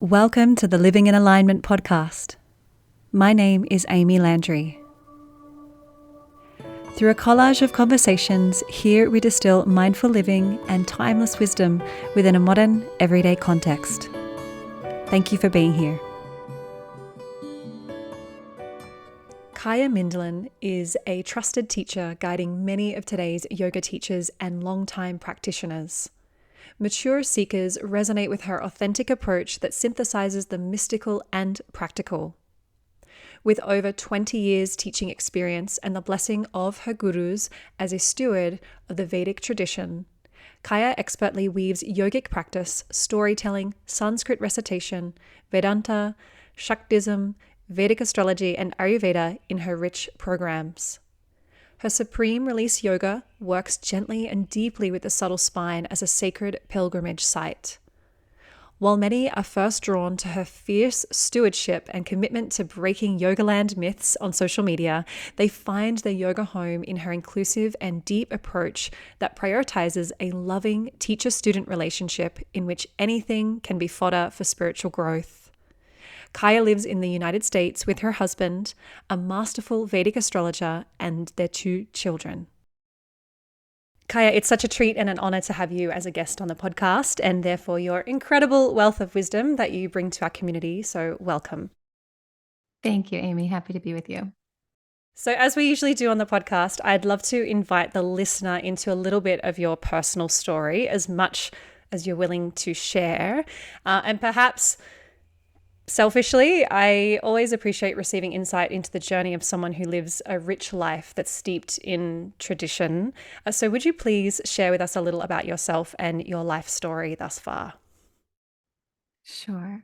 Welcome to the Living in Alignment podcast. My name is Amy Landry. Through a collage of conversations, here we distill mindful living and timeless wisdom within a modern, everyday context. Thank you for being here. Kaya Mindlin is a trusted teacher guiding many of today's yoga teachers and longtime practitioners. Mature seekers resonate with her authentic approach that synthesizes the mystical and practical. With over 20 years teaching experience and the blessing of her gurus as a steward of the Vedic tradition, Kaya expertly weaves yogic practice, storytelling, Sanskrit recitation, Vedanta, Shaktism, Vedic astrology, and Ayurveda in her rich programs. Her Supreme Release Yoga works gently and deeply with the subtle spine as a sacred pilgrimage site. While many are first drawn to her fierce stewardship and commitment to breaking Yogaland myths on social media, they find their yoga home in her inclusive and deep approach that prioritizes a loving teacher-student relationship in which anything can be fodder for spiritual growth. Kaya lives in the United States with her husband, a masterful Vedic astrologer, and their 2 children. Kaya, it's such a treat and an honor to have you as a guest on the podcast, and therefore your incredible wealth of wisdom that you bring to our community. So welcome. Thank you, Amy. Happy to be with you. So as we usually do on the podcast, I'd love to invite the listener into a little bit of your personal story, as much as you're willing to share, and perhaps selfishly, I always appreciate receiving insight into the journey of someone who lives a rich life that's steeped in tradition. So would you please share with us a little about yourself and your life story thus far? Sure.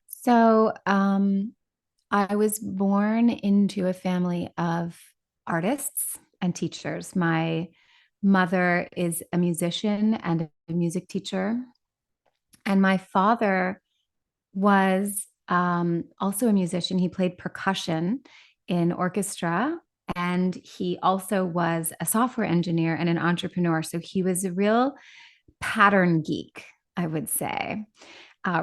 So, I was born into a family of artists and teachers. My mother is a musician and a music teacher, and my father was also a musician. He played percussion in orchestra, and he also was a software engineer and an entrepreneur. So he was a real pattern geek, I would say,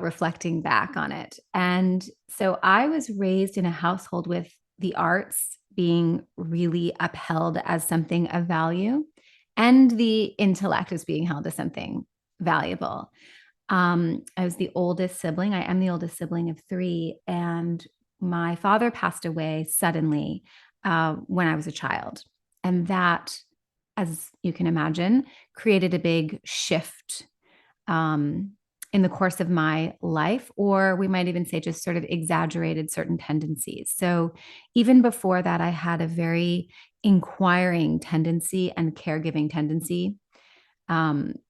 reflecting back on it. And so I was raised in a household with the arts being really upheld as something of value, and the intellect as being held as something valuable. I was the oldest sibling. I am the oldest sibling of 3, and my father passed away suddenly when I was a child. And that, as you can imagine, created a big shift in the course of my life, or we might even say just sort of exaggerated certain tendencies. So even before that, I had a very inquiring tendency and caregiving tendency.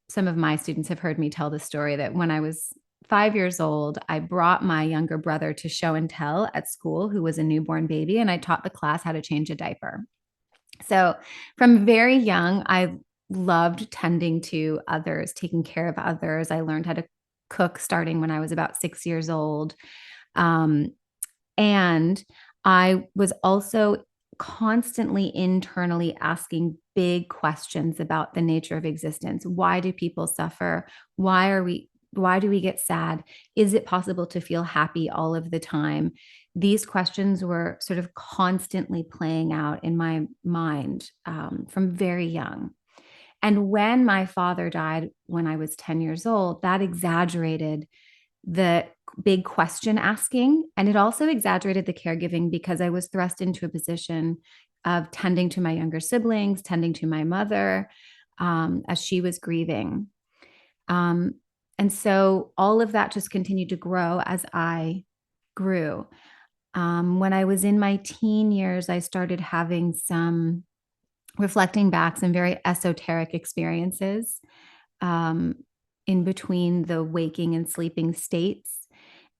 Some of my students have heard me tell the story that when I was 5 years old, I brought my younger brother to show and tell at school, who was a newborn baby, and I taught the class how to change a diaper. So from very young, I loved tending to others, taking care of others. I learned how to cook starting when I was about 6 years old. And I was also constantly internally asking big questions about the nature of existence. Why do people suffer? Why do we get sad? Is it possible to feel happy all of the time? These questions were sort of constantly playing out in my mind from very young. And when my father died when I was 10 years old, that exaggerated the big question asking. And it also exaggerated the caregiving because I was thrust into a position of tending to my younger siblings, tending to my mother as she was grieving. And so all of that just continued to grow as I grew. When I was in my teen years, I started having some, reflecting back, some very esoteric experiences in between the waking and sleeping states.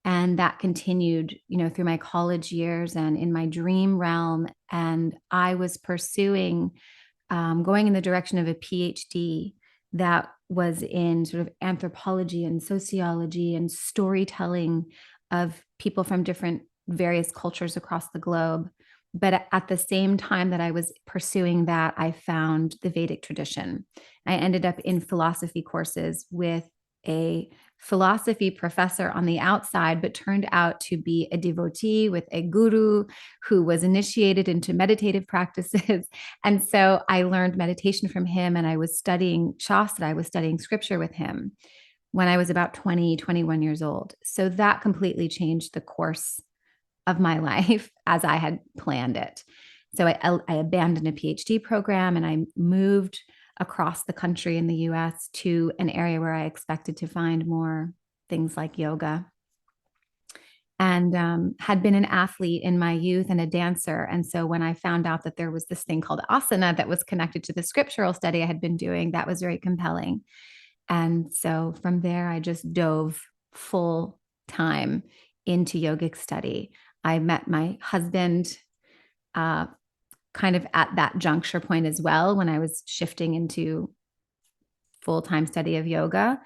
And that continued, through my college years and in my dream realm. And I was pursuing, going in the direction of a PhD that was in sort of anthropology and sociology and storytelling of people from different various cultures across the globe. But at the same time that I was pursuing that, I found the Vedic tradition. I ended up in philosophy courses with a philosophy professor on the outside, but turned out to be a devotee with a guru who was initiated into meditative practices. And so I learned meditation from him, and I was studying Shastra, I was studying scripture with him when I was about 20, 21 years old. So that completely changed the course of my life as I had planned it. So I abandoned a PhD program and I moved across the country in the US to an area where I expected to find more things like yoga, and had been an athlete in my youth and a dancer. And so when I found out that there was this thing called asana that was connected to the scriptural study I had been doing, that was very compelling. And so from there, I just dove full time into yogic study. I met my husband kind of at that juncture point as well, when I was shifting into full-time study of yoga.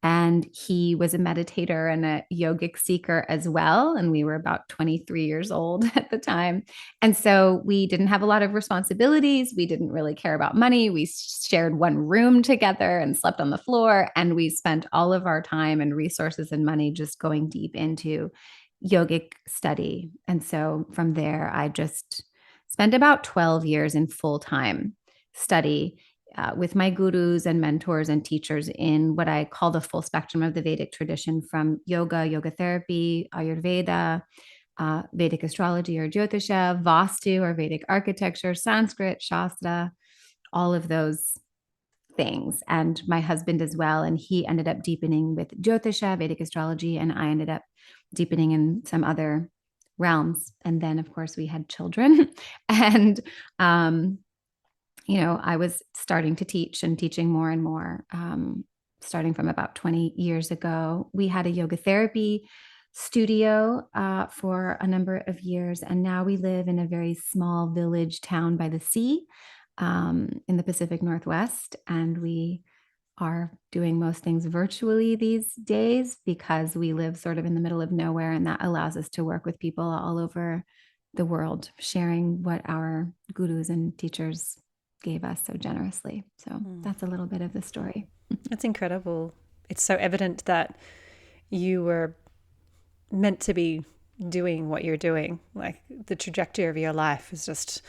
And he was a meditator and a yogic seeker as well. And we were about 23 years old at the time. And so we didn't have a lot of responsibilities. We didn't really care about money. We shared one room together and slept on the floor. And we spent all of our time and resources and money just going deep into yogic study. And so from there, I just spent about 12 years in full-time study with my gurus and mentors and teachers in what I call the full spectrum of the Vedic tradition, from yoga, yoga therapy, Ayurveda, Vedic astrology or Jyotisha, Vastu or Vedic architecture, Sanskrit, Shastra, all of those things. And my husband as well. And he ended up deepening with Jyotisha, Vedic astrology, and I ended up deepening in some other realms. And then, of course, we had children. And I was starting to teach and teaching more and more, starting from about 20 years ago. We had a yoga therapy studio for a number of years. And now we live in a very small village town by the sea in the Pacific Northwest. And we are doing most things virtually these days because we live sort of in the middle of nowhere. And that allows us to work with people all over the world, sharing what our gurus and teachers gave us so generously. So that's a little bit of the story. That's incredible. It's so evident that you were meant to be doing what you're doing. Like, the trajectory of your life is just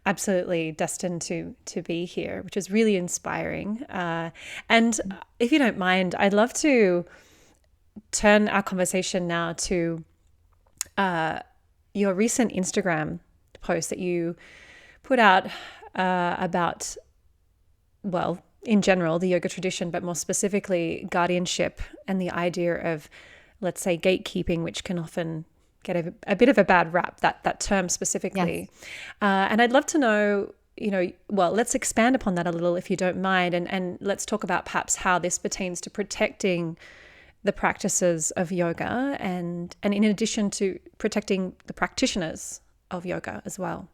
absolutely destined to be here, which is really inspiring. And if you don't mind, I'd love to turn our conversation now to your recent Instagram post that you put out about, well, in general, the yoga tradition, but more specifically guardianship and the idea of, let's say, gatekeeping, which can often get a bit of a bad rap, that term specifically. Yes. And I'd love to know, well, let's expand upon that a little, if you don't mind, and let's talk about perhaps how this pertains to protecting the practices of yoga and in addition to protecting the practitioners of yoga as well.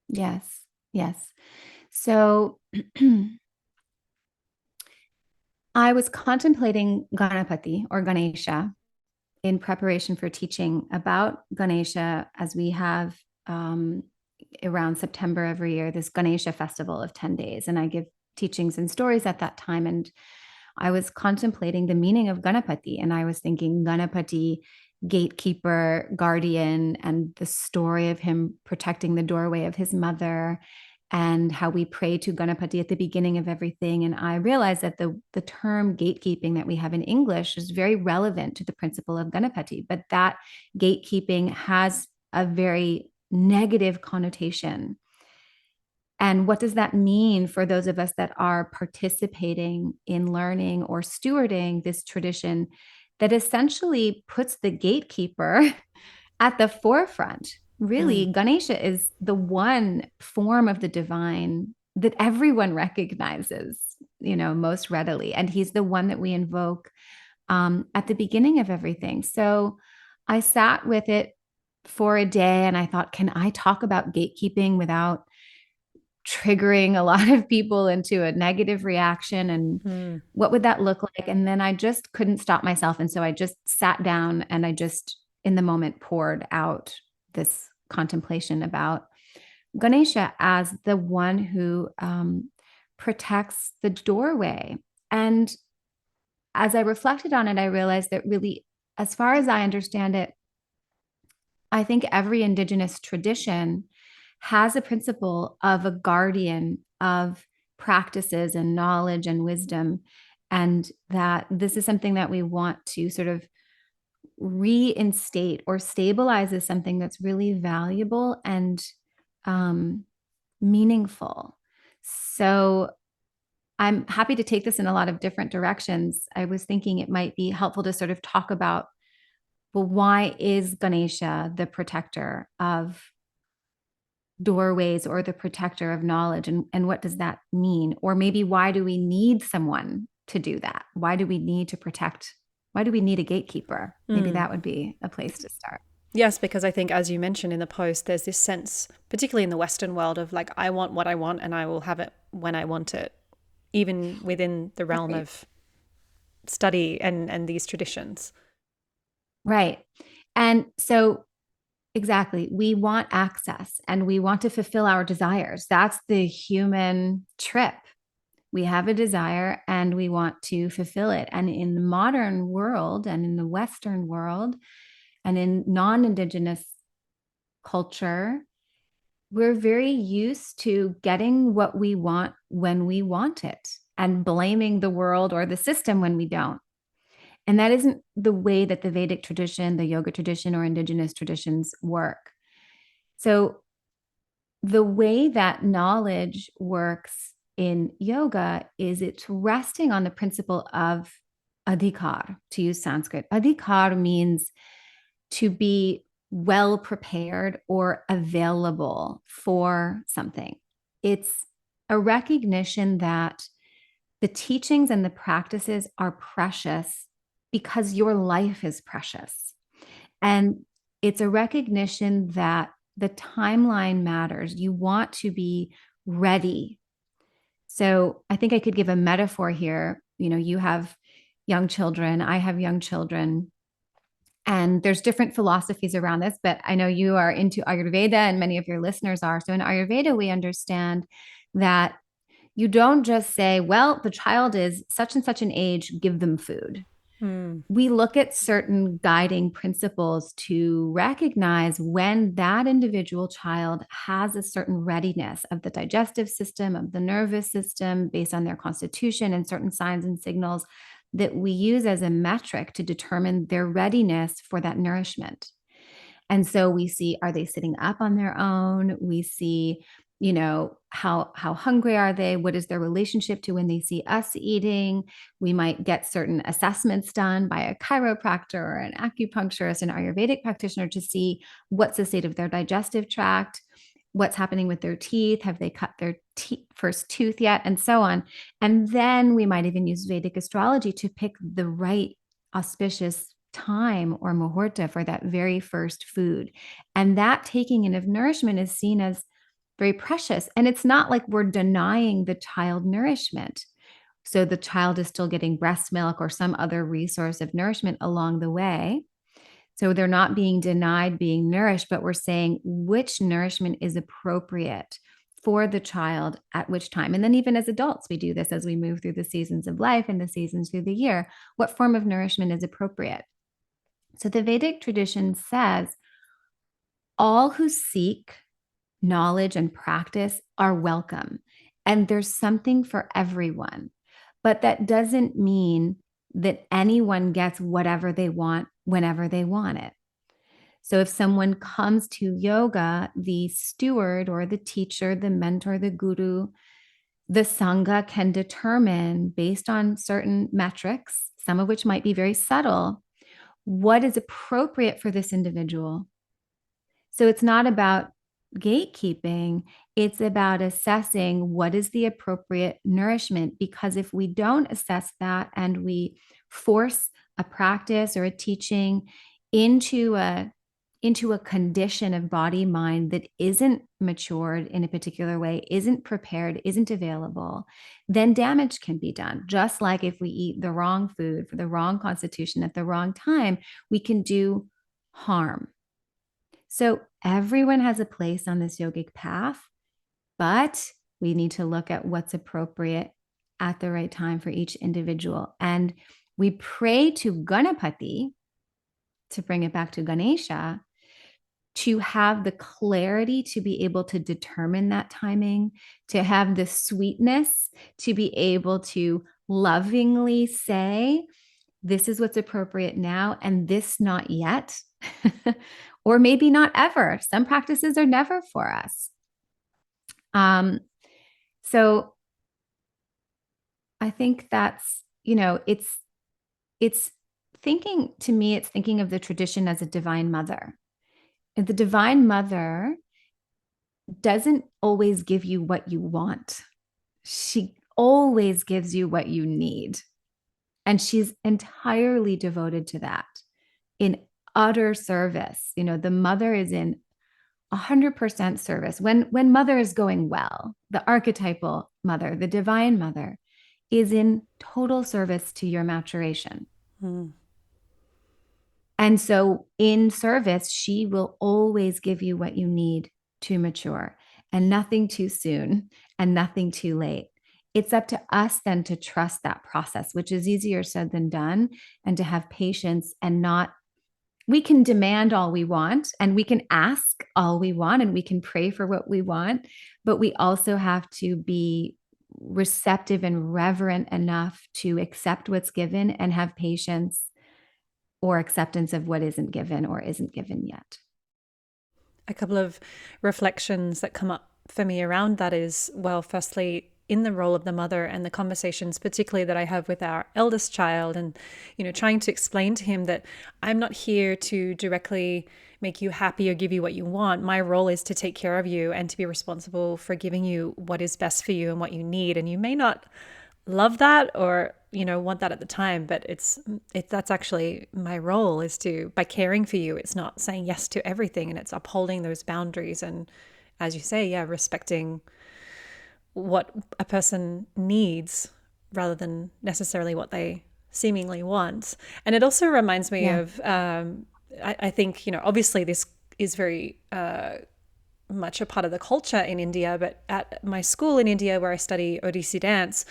Yes. So I was contemplating Ganapati or Ganesha in preparation for teaching about Ganesha, as we have around September every year, this Ganesha festival of 10 days. And I give teachings and stories at that time. And I was contemplating the meaning of Ganapati. And I was thinking Ganapati, gatekeeper, guardian, and the story of him protecting the doorway of his mother, and how we pray to Ganapati at the beginning of everything. And I realized that the term gatekeeping that we have in English is very relevant to the principle of Ganapati, but that gatekeeping has a very negative connotation. And what does that mean for those of us that are participating in learning or stewarding this tradition that essentially puts the gatekeeper at the forefront? Really, Ganesha is the one form of the divine that everyone recognizes, most readily. And he's the one that we invoke at the beginning of everything. So I sat with it for a day and I thought, can I talk about gatekeeping without triggering a lot of people into a negative reaction? And what would that look like? And then I just couldn't stop myself. And so I just sat down and I just, in the moment, poured out this contemplation about Ganesha as the one who protects the doorway. And as I reflected on it, I realized that really, as far as I understand it, I think every indigenous tradition has a principle of a guardian of practices and knowledge and wisdom. And that this is something that we want to sort of reinstate or stabilize as something that's really valuable and meaningful. So I'm happy to take this in a lot of different directions. I was thinking it might be helpful to sort of talk about, well, why is Ganesha the protector of doorways or the protector of knowledge? And what does that mean? Or maybe why do we need someone to do that? Why do we need to protect? Why do we need a gatekeeper? Maybe that would be a place to start. Yes, because I think, as you mentioned in the post, there's this sense, particularly in the Western world, of like, I want what I want and I will have it when I want it, even within the realm of study and these traditions. Right. And so, exactly, we want access and we want to fulfill our desires. That's the human trip. We have a desire and we want to fulfill it. And in the modern world and in the Western world and in non-Indigenous culture, we're very used to getting what we want when we want it and blaming the world or the system when we don't. And that isn't the way that the Vedic tradition, the yoga tradition, or indigenous traditions work. So, the way that knowledge works in yoga is it's resting on the principle of Adhi-Kāra, to use Sanskrit. Adhi-Kāra means to be well prepared or available for something. It's a recognition that the teachings and the practices are precious because your life is precious. And it's a recognition that the timeline matters. You want to be ready. So I think I could give a metaphor here. You know, you have young children, I have young children, and there's different philosophies around this, but I know you are into Ayurveda and many of your listeners are. So in Ayurveda, we understand that you don't just say, well, the child is such and such an age, give them food. We look at certain guiding principles to recognize when that individual child has a certain readiness of the digestive system, of the nervous system, based on their constitution and certain signs and signals that we use as a metric to determine their readiness for that nourishment. And so we see, are they sitting up on their own? We see, you know, how hungry are they? What is their relationship to when they see us eating? We might get certain assessments done by a chiropractor or an acupuncturist, an Ayurvedic practitioner to see what's the state of their digestive tract, what's happening with their teeth, have they cut their first tooth yet, and so on. And then we might even use Vedic astrology to pick the right auspicious time or muhurta for that very first food. And that taking in of nourishment is seen as very precious. And it's not like we're denying the child nourishment. So the child is still getting breast milk or some other resource of nourishment along the way. So they're not being denied being nourished, but we're saying which nourishment is appropriate for the child at which time. And then even as adults, we do this as we move through the seasons of life and the seasons through the year. What form of nourishment is appropriate? So the Vedic tradition says all who seek knowledge and practice are welcome. And there's something for everyone. But that doesn't mean that anyone gets whatever they want whenever they want it. So if someone comes to yoga, the steward or the teacher, the mentor, the guru, the sangha can determine based on certain metrics, some of which might be very subtle, what is appropriate for this individual. So it's not about gatekeeping, it's about assessing what is the appropriate nourishment. Because if we don't assess that and we force a practice or a teaching into a condition of body mind that isn't matured in a particular way, isn't prepared, isn't available, then damage can be done. Just like if we eat the wrong food for the wrong constitution at the wrong time, we can do harm. So everyone has a place on this yogic path, but we need to look at what's appropriate at the right time for each individual. And we pray to Ganapati, to bring it back to Ganesha, to have the clarity to be able to determine that timing, to have the sweetness to be able to lovingly say, this is what's appropriate now, and this not yet, or maybe not ever. Some practices are never for us. So I think that's, it's thinking, to me, it's thinking of the tradition as a divine mother. And the divine mother doesn't always give you what you want. She always gives you what you need. And she's entirely devoted to that in utter service. The mother is in 100% service. When mother is going well, the archetypal mother, the divine mother, is in total service to your maturation. And so in service, she will always give you what you need to mature, and nothing too soon and nothing too late. It's up to us then to trust that process, which is easier said than done, and to have patience and not, we can demand all we want and we can ask all we want and we can pray for what we want, but we also have to be receptive and reverent enough to accept what's given and have patience or acceptance of what isn't given or isn't given yet. A couple of reflections that come up for me around that is, well, firstly, in the role of the mother and the conversations, particularly that I have with our eldest child, and, trying to explain to him that I'm not here to directly make you happy or give you what you want. My role is to take care of you and to be responsible for giving you what is best for you and what you need. And you may not love that or, want that at the time, but that's actually my role, is to, by caring for you, it's not saying yes to everything, and it's upholding those boundaries. And as you say, respecting what a person needs rather than necessarily what they seemingly want. And it also reminds me of, I think, obviously this is very much a part of the culture in India, but at my school in India where I study Odissi dance,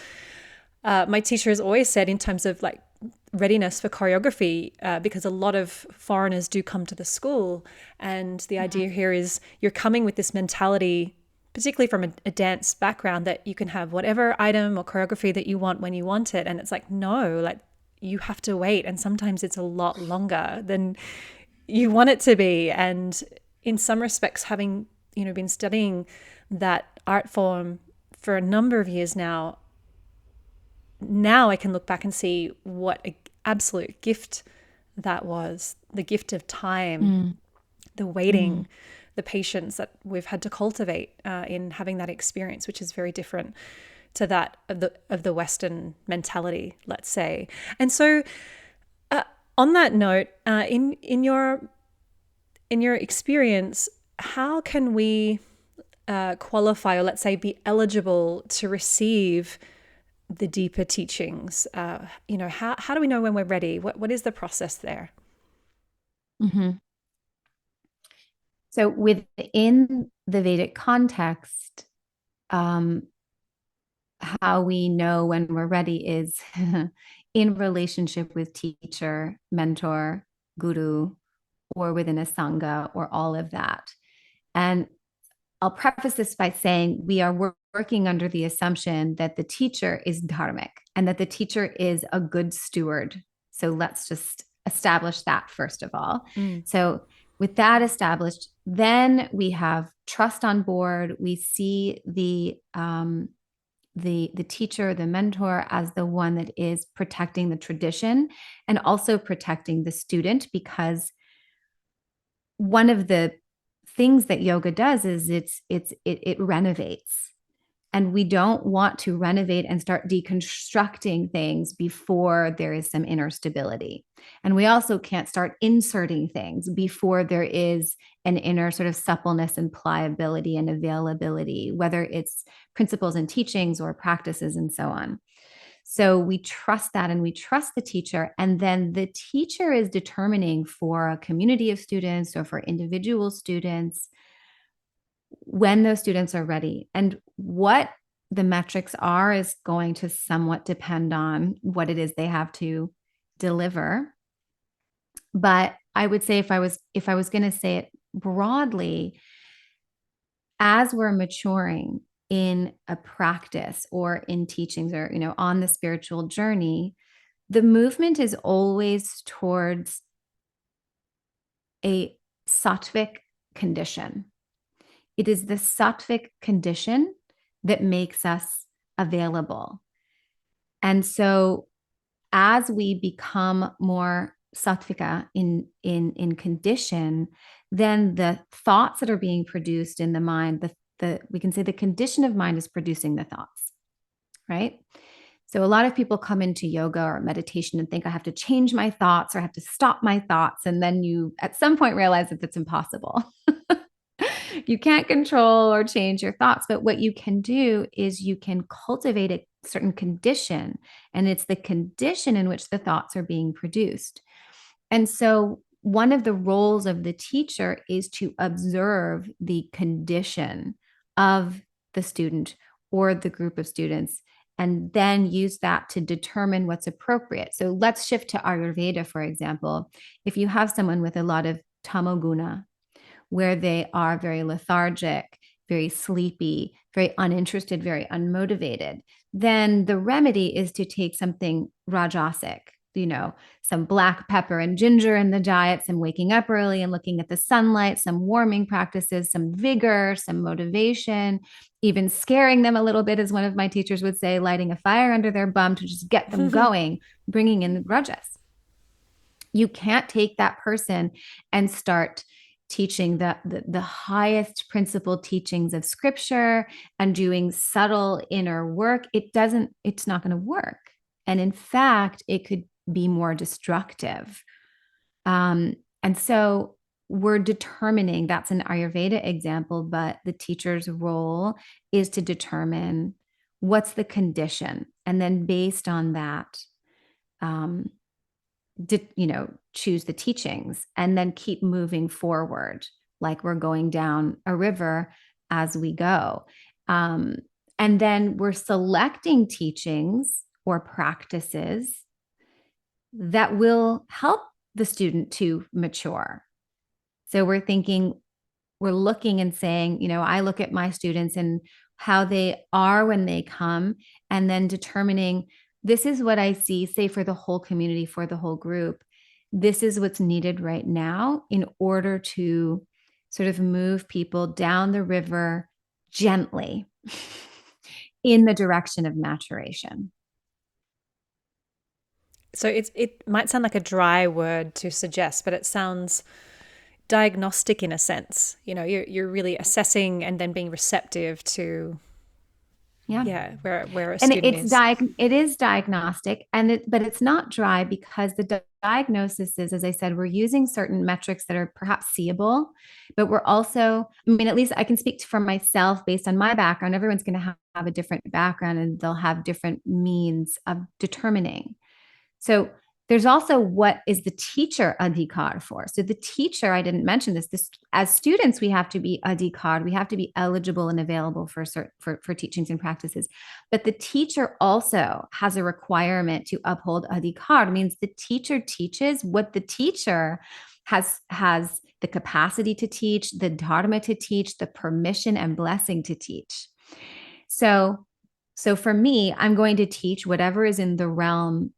my teacher has always said, in terms of like readiness for choreography, because a lot of foreigners do come to the school, and the idea here is you're coming with this mentality, particularly from a dance background, that you can have whatever item or choreography that you want when you want it. And it's like, no, like you have to wait. And sometimes it's a lot longer than you want it to be. And in some respects, having, been studying that art form for a number of years now I can look back and see what an absolute gift that was. The gift of time, the waiting, the patience that we've had to cultivate in having that experience, which is very different to that of the Western mentality, let's say. And so, on that note, in your experience, how can we qualify, or let's say be eligible to receive the deeper teachings? How do we know when we're ready? What is the process there? Mm-hmm. So within the Vedic context, how we know when we're ready is in relationship with teacher, mentor, guru, or within a sangha, or all of that. And I'll preface this by saying we are working under the assumption that the teacher is dharmic and that the teacher is a good steward. So let's just establish that first of all. So with that established, then we have trust on board. We see the teacher, the mentor, as the one that is protecting the tradition and also protecting the student, because one of the things that yoga does is it renovates, and we don't want to renovate and start deconstructing things before there is some inner stability. And we also can't start inserting things before there is an inner sort of suppleness and pliability and availability, whether it's principles and teachings or practices and so on. So we trust that, and we trust the teacher. And then the teacher is determining for a community of students or for individual students when those students are ready. And what the metrics are is going to somewhat depend on what it is they have to deliver. But I would say if I was going to say it broadly, as we're maturing in a practice or in teachings or, on the spiritual journey, the movement is always towards a sattvic condition. It is the sattvic condition that makes us available. And so as we become more sattvika in condition, then the thoughts that are being produced in the mind, we can say the condition of mind is producing the thoughts, right? So a lot of people come into yoga or meditation and think I have to change my thoughts or I have to stop my thoughts. And then you at some point realize that that's impossible. You can't control or change your thoughts, but what you can do is you can cultivate a certain condition, and it's the condition in which the thoughts are being produced. And so one of the roles of the teacher is to observe the condition of the student or the group of students, and then use that to determine what's appropriate. So let's shift to Ayurveda, for example. If you have someone with a lot of tamoguna, where they are very lethargic, very sleepy, very uninterested, very unmotivated, then the remedy is to take something rajasic, some black pepper and ginger in the diet, some waking up early and looking at the sunlight, some warming practices, some vigor, some motivation, even scaring them a little bit, as one of my teachers would say, lighting a fire under their bum to just get them going, bringing in the rajas. You can't take that person and start teaching the highest principle teachings of scripture and doing subtle inner work. It's not going to work. And in fact, it could be more destructive. And so we're determining, that's an Ayurveda example, but the teacher's role is to determine what's the condition. And then based on that, choose the teachings and then keep moving forward like we're going down a river as we go. And then we're selecting teachings or practices that will help the student to mature. So we're looking and saying, I look at my students and how they are when they come, and then determining, this is what I see, say for the whole community, for the whole group. This is what's needed right now in order to sort of move people down the river gently in the direction of maturation. So it might sound like a dry word to suggest, but it sounds diagnostic in a sense. You're really assessing and then being receptive to where a student is. It is diagnostic, but it's not dry, because the diagnosis is, as I said, we're using certain metrics that are perhaps seeable, but we're also, at least I can speak for myself based on my background. Everyone's going to have a different background and they'll have different means of determining. So there's also, what is the teacher Adhi-Kāra for? So the teacher, I didn't mention this, as students, we have to be Adhi-Kāra, we have to be eligible and available for teachings and practices. But the teacher also has a requirement to uphold Adhi-Kāra. It means the teacher teaches what the teacher has the capacity to teach, the dharma to teach, the permission and blessing to teach. So for me, I'm going to teach whatever is in the realm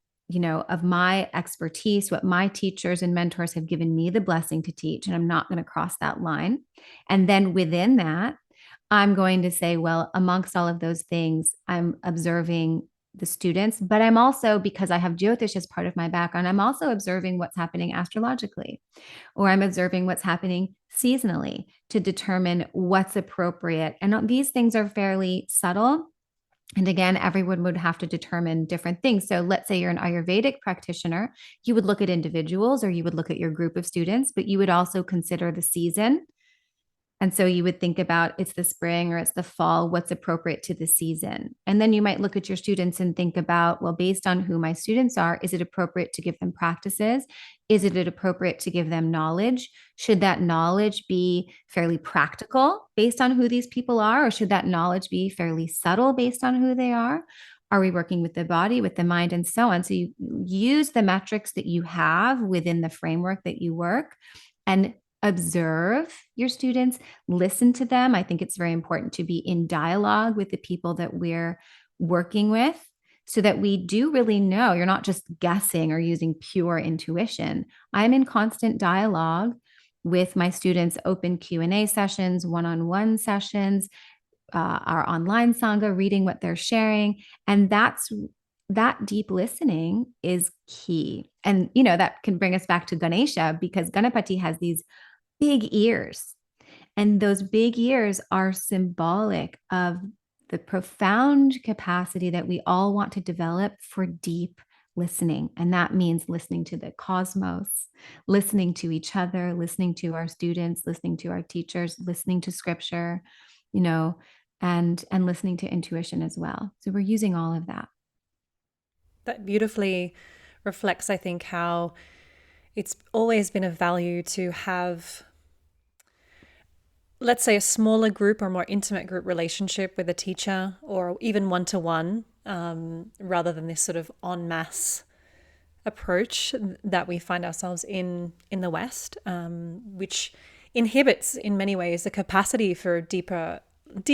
of my expertise, what my teachers and mentors have given me the blessing to teach, and I'm not going to cross that line. And then within that, I'm going to say, well, amongst all of those things, I'm observing the students, but I'm also, because I have Jyotish as part of my background, I'm also observing what's happening astrologically, or I'm observing what's happening seasonally to determine what's appropriate. And these things are fairly subtle. And again, everyone would have to determine different things. So let's say you're an Ayurvedic practitioner, you would look at individuals or you would look at your group of students, but you would also consider the season. And so you would think about, it's the spring or it's the fall, what's appropriate to the season. And then you might look at your students and think about, well, based on who my students are, is it appropriate to give them practices? Is it appropriate to give them knowledge? Should that knowledge be fairly practical based on who these people are? Or should that knowledge be fairly subtle based on who they are? Are we working with the body, with the mind, and so on? So you use the metrics that you have within the framework that you work and observe your students, listen to them. I think it's very important to be in dialogue with the people that we're working with so that we do really know. You're not just guessing or using pure intuition. I'm in constant dialogue with my students, open Q&A sessions, one-on-one sessions, our online Sangha, reading what they're sharing. And that deep listening is key. And, that can bring us back to Ganesha, because Ganapati has these big ears. And those big ears are symbolic of the profound capacity that we all want to develop for deep listening. And that means listening to the cosmos, listening to each other, listening to our students, listening to our teachers, listening to scripture, and listening to intuition as well. So we're using all of that. That beautifully reflects, I think, how it's always been of value to have, let's say, a smaller group or more intimate group relationship with a teacher, or even one-to-one, rather than this sort of en masse approach that we find ourselves in the West, which inhibits in many ways the capacity for deeper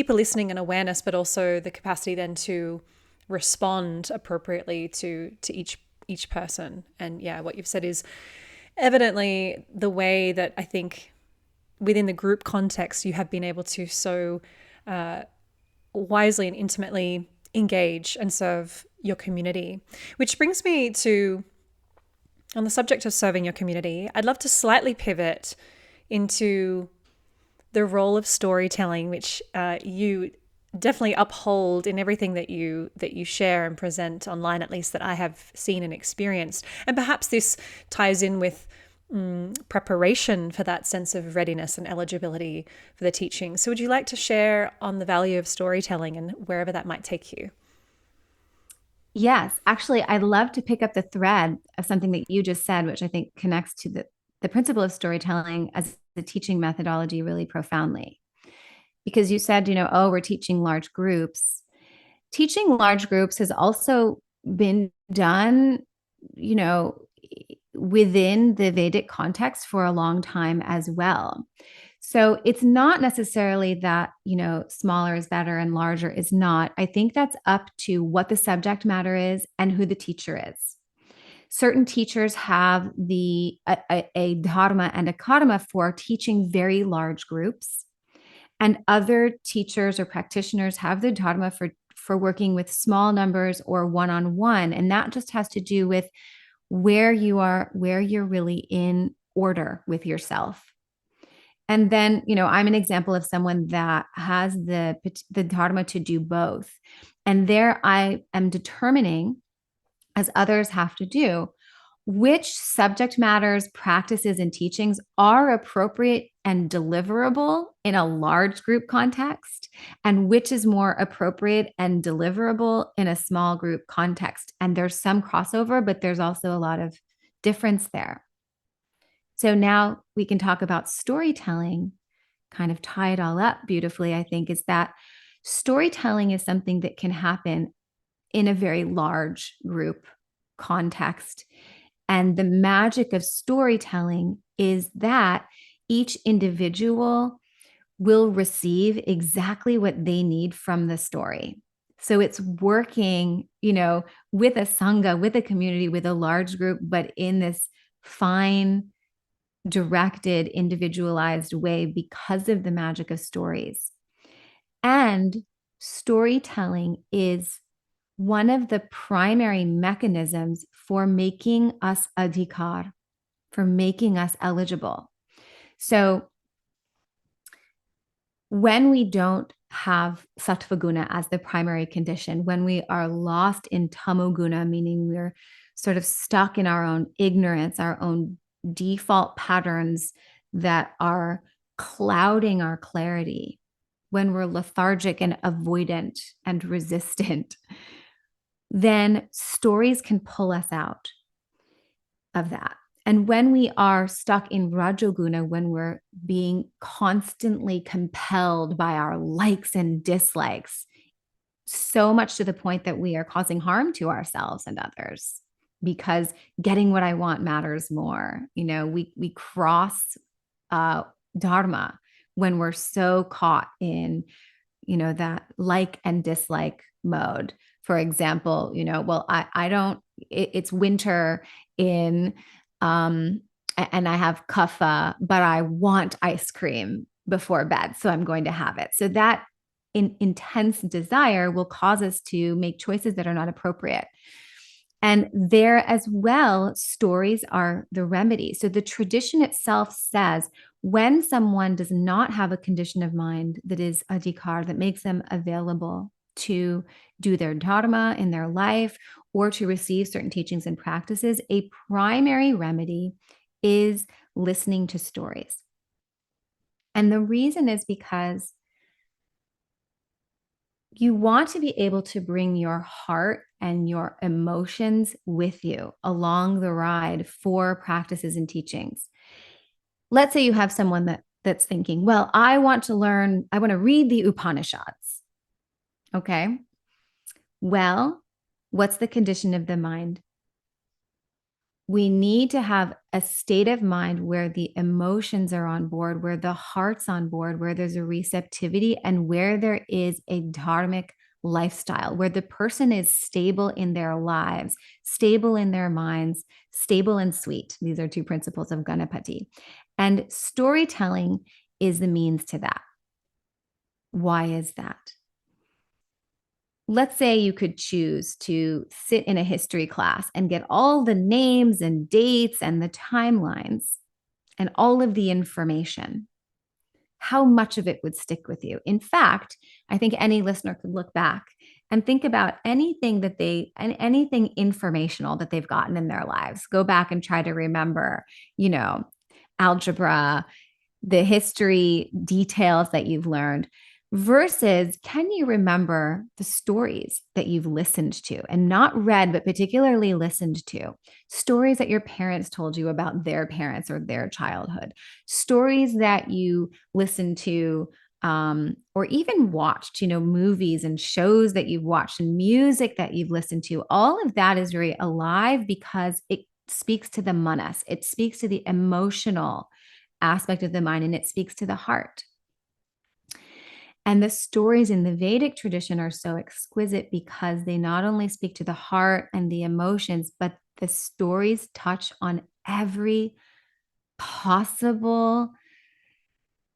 listening and awareness, but also the capacity then to respond appropriately to each person. And yeah, what you've said is evidently the way that I think within the group context you have been able to so wisely and intimately engage and serve your community. Which brings me to, on the subject of serving your community, I'd love to slightly pivot into the role of storytelling, which you definitely uphold in everything that you share and present online, at least that I have seen and experienced. And perhaps this ties in with preparation for that sense of readiness and eligibility for the teaching. So would you like to share on the value of storytelling and wherever that might take you? Yes, actually, I'd love to pick up the thread of something that you just said, which I think connects to the principle of storytelling as the teaching methodology really profoundly. Because you said, we're teaching large groups. Teaching large groups has also been done, within the Vedic context for a long time as well. So it's not necessarily that, smaller is better and larger is not. I think that's up to what the subject matter is and who the teacher is. Certain teachers have a dharma and a karma for teaching very large groups. And other teachers or practitioners have the dharma for working with small numbers or one-on-one. And that just has to do with where you're really in order with yourself. And then, I'm an example of someone that has the dharma to do both. And there I am determining, as others have to do, which subject matters, practices, and teachings are appropriate and deliverable in a large group context, and which is more appropriate and deliverable in a small group context. And there's some crossover, but there's also a lot of difference there. So now we can talk about storytelling, kind of tie it all up beautifully, I think, is that storytelling is something that can happen in a very large group context. And the magic of storytelling is that each individual will receive exactly what they need from the story. So it's working, with a sangha, with a community, with a large group, but in this fine, directed, individualized way because of the magic of stories. And storytelling is one of the primary mechanisms for making us Adhi-Kāra, for making us eligible. So when we don't have sattva guna as the primary condition, when we are lost in tamoguna, meaning we're sort of stuck in our own ignorance, our own default patterns that are clouding our clarity, when we're lethargic and avoidant and resistant, then stories can pull us out of that. And when we are stuck in Rajoguna, when we're being constantly compelled by our likes and dislikes, so much to the point that we are causing harm to ourselves and others because getting what I want matters more. We cross dharma when we're so caught in, that like and dislike mode. For example, well, I don't, it's winter in, and I have kapha, but I want ice cream before bed. So I'm going to have it. So that intense desire will cause us to make choices that are not appropriate. And there as well, stories are the remedy. So the tradition itself says when someone does not have a condition of mind that is Adhi-Kāra, that makes them available to do their dharma in their life or to receive certain teachings and practices, a primary remedy is listening to stories. And the reason is because you want to be able to bring your heart and your emotions with you along the ride for practices and teachings. Let's say you have someone that's thinking, well, I want to read the Upanishads. Okay. Well, what's the condition of the mind? We need to have a state of mind where the emotions are on board, where the heart's on board, where there's a receptivity, and where there is a dharmic lifestyle, where the person is stable in their lives, stable in their minds, stable and sweet. These are two principles of Ganapati. And storytelling is the means to that. Why is that? Let's say you could choose to sit in a history class and get all the names and dates and the timelines and all of the information. How much of it would stick with you? In fact, I think any listener could look back and think about anything informational that they've gotten in their lives. Go back and try to remember, algebra, the history details that you've learned, versus can you remember the stories that you've listened to and not read, but particularly listened to? Stories that your parents told you about their parents or their childhood, stories that you listened to, or even watched, movies and shows that you've watched and music that you've listened to. All of that is very alive because it speaks to the manas, it speaks to the emotional aspect of the mind, and it speaks to the heart. And the stories in the Vedic tradition are so exquisite because they not only speak to the heart and the emotions, but the stories touch on every possible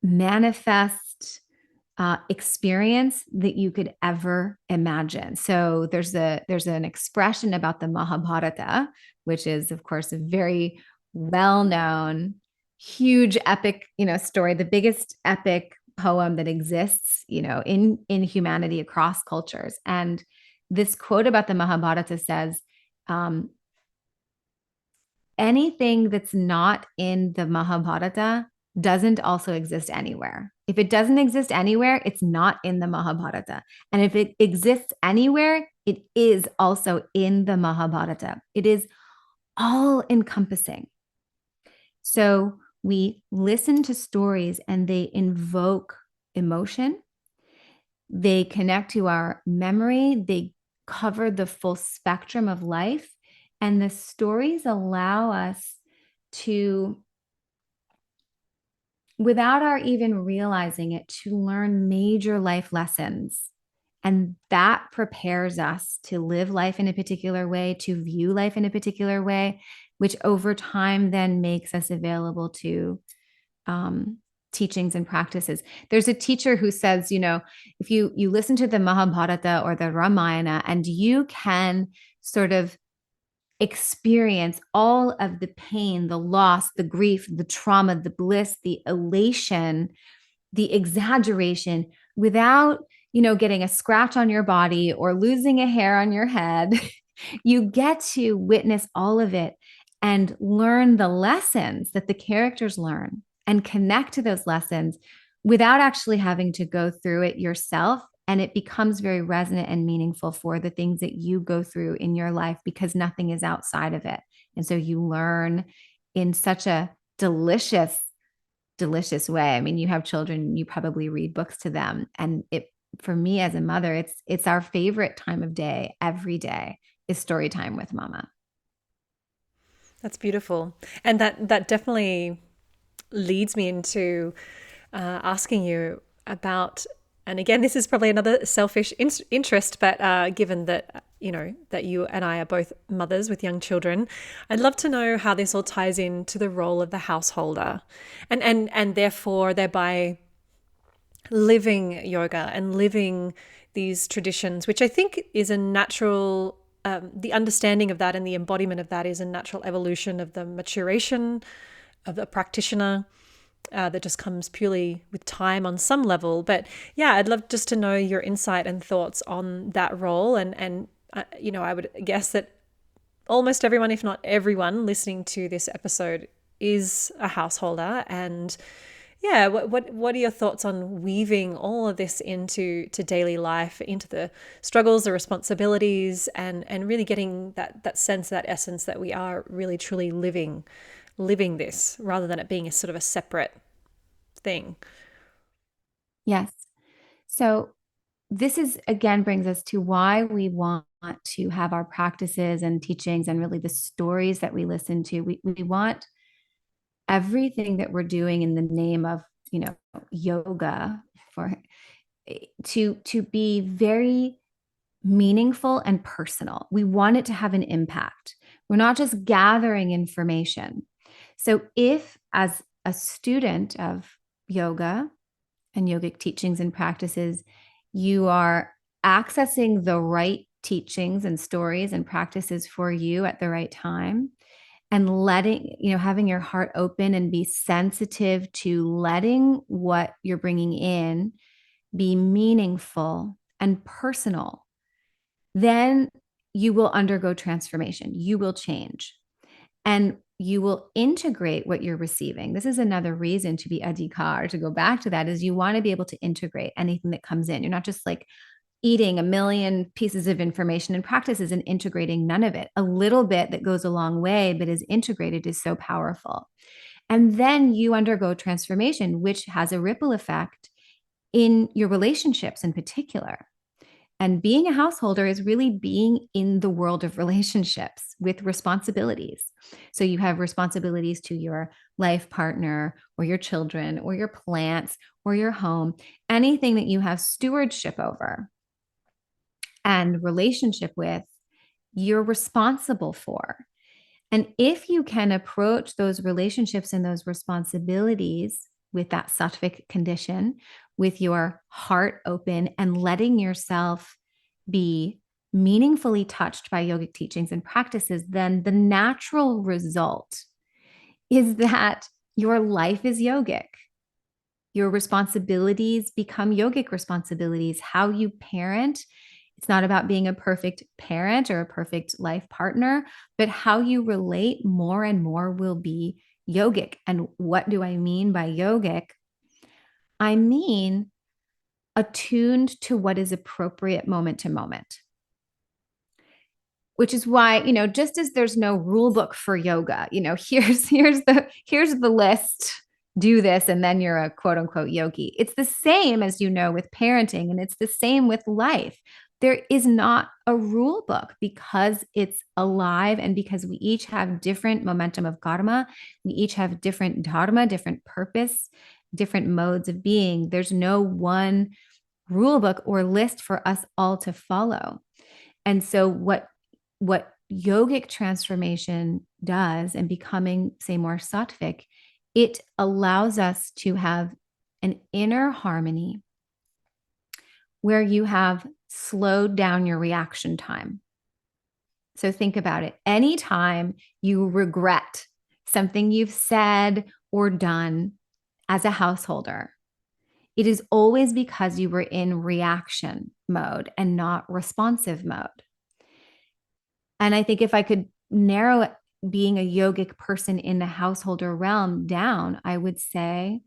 manifest experience that you could ever imagine. So there's an expression about the Mahabharata, which is, of course, a very well-known, huge epic, story, the biggest epic poem that exists, in humanity across cultures. And this quote about the Mahabharata says, anything that's not in the Mahabharata doesn't also exist anywhere. If it doesn't exist anywhere, it's not in the Mahabharata. And if it exists anywhere, it is also in the Mahabharata. It is all encompassing. So we listen to stories and they invoke emotion. They connect to our memory. They cover the full spectrum of life. And the stories allow us to, without our even realizing it, to learn major life lessons. And that prepares us to live life in a particular way, to view life in a particular way, which over time then makes us available to teachings and practices. There's a teacher who says, if you listen to the Mahabharata or the Ramayana and you can sort of experience all of the pain, the loss, the grief, the trauma, the bliss, the elation, the exaggeration without, getting a scratch on your body or losing a hair on your head, you get to witness all of it and learn the lessons that the characters learn and connect to those lessons without actually having to go through it yourself. And it becomes very resonant and meaningful for the things that you go through in your life because nothing is outside of it. And so you learn in such a delicious way. I mean, you have children, you probably read books to them, and it for me as a mother, it's our favorite time of day every day is story time with mama. That's beautiful. And that definitely leads me into asking you about, and again, this is probably another selfish interest, but given that, that you and I are both mothers with young children, I'd love to know how this all ties into the role of the householder, and therefore thereby living yoga and living these traditions, which I think is a natural, the understanding of that and the embodiment of that is a natural evolution of the maturation of the practitioner, that just comes purely with time on some level. But yeah, I'd love just to know your insight and thoughts on that role. And I would guess that almost everyone, if not everyone, listening to this episode is a householder. And yeah, what are your thoughts on weaving all of this into daily life, into the struggles, the responsibilities, and really getting that sense, that essence that we are really truly living this rather than it being a sort of a separate thing. Yes. So this is again brings us to why we want to have our practices and teachings and really the stories that we listen to. We want everything that we're doing in the name of, yoga for to be very meaningful and personal. We want it to have an impact. We're not just gathering information. So if as a student of yoga and yogic teachings and practices, you are accessing the right teachings and stories and practices for you at the right time, and letting, having your heart open and be sensitive to letting what you're bringing in be meaningful and personal, then you will undergo transformation. You will change and you will integrate what you're receiving. This is another reason to be Adhi-Kāra, to go back to that, is you want to be able to integrate anything that comes in. You're not just like eating a million pieces of information and practices and integrating none of it. A little bit that goes a long way, but is integrated, is so powerful. And then you undergo transformation, which has a ripple effect in your relationships in particular. And being a householder is really being in the world of relationships with responsibilities. So you have responsibilities to your life partner or your children or your plants or your home, anything that you have stewardship over and relationship with, you're responsible for. And if you can approach those relationships and those responsibilities with that sattvic condition, with your heart open and letting yourself be meaningfully touched by yogic teachings and practices, then the natural result is that your life is yogic. Your responsibilities become yogic responsibilities. How you parent, it's not about being a perfect parent or a perfect life partner, but how you relate more and more will be yogic. And what do I mean by yogic? I mean attuned to what is appropriate moment to moment. Which is why, just as there's no rule book for yoga, here's the list, do this, and then you're a quote unquote yogi. It's the same as with parenting, and it's the same with life. There is not a rule book because it's alive, and because we each have different momentum of karma, we each have different dharma, different purpose, different modes of being. There's no one rule book or list for us all to follow. And so what yogic transformation does, and becoming, say, more sattvic, it allows us to have an inner harmony where you have slowed down your reaction time. So think about it. Anytime you regret something you've said or done as a householder, it is always because you were in reaction mode and not responsive mode. And I think if I could narrow being a yogic person in the householder realm down, I would say